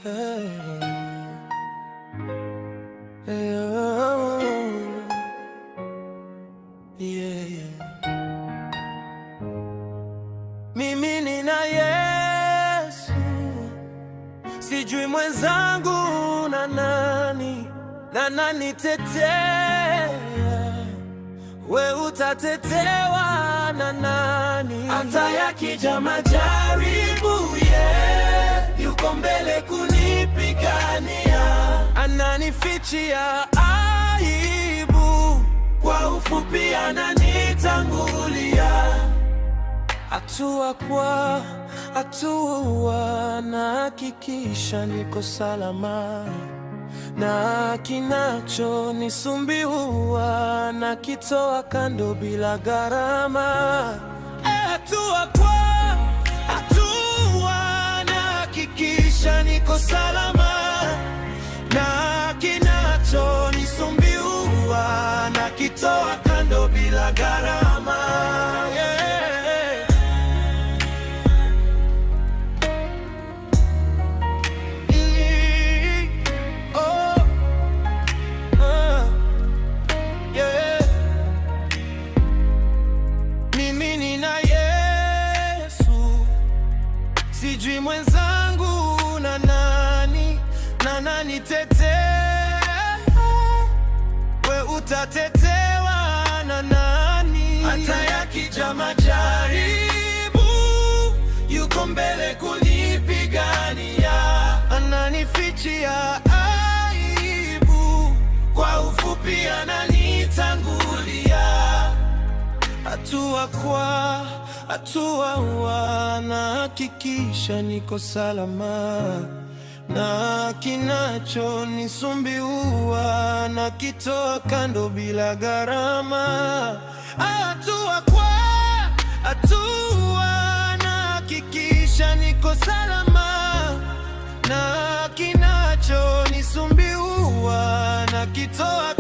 Hey. Hey, oh. Yeah, yeah. Mimi nina Yesu, sijui mwenzangu na nani tetea. We utatetewa na nani? Hata yakija majaribu, yuko mbele kunipigania. Ananifichia aibu, kwa ufupi ananitangulia. Hatua kwa hatua nahakikisha niko salama, na kinachonisumbua nakitoa kando bila gharama. Hatua kwa hatua nahakikisha niko salama, na kinachonisumbua nakitoa kando bila gharama. Sijui mwenzangu na nani tetea. We utatetewa na nani? Hata yakija majaribu, yuko mbele kunipigania. Ananifichia aibu, kwa ufupi ananitangulia. Hatua kwa hatua nahakikisha niko salama, na kinachonisumbua nakitoa kando bila gharama. Hatua kwa hatua nahakikisha niko salama, na kinachonisumbua nakitoa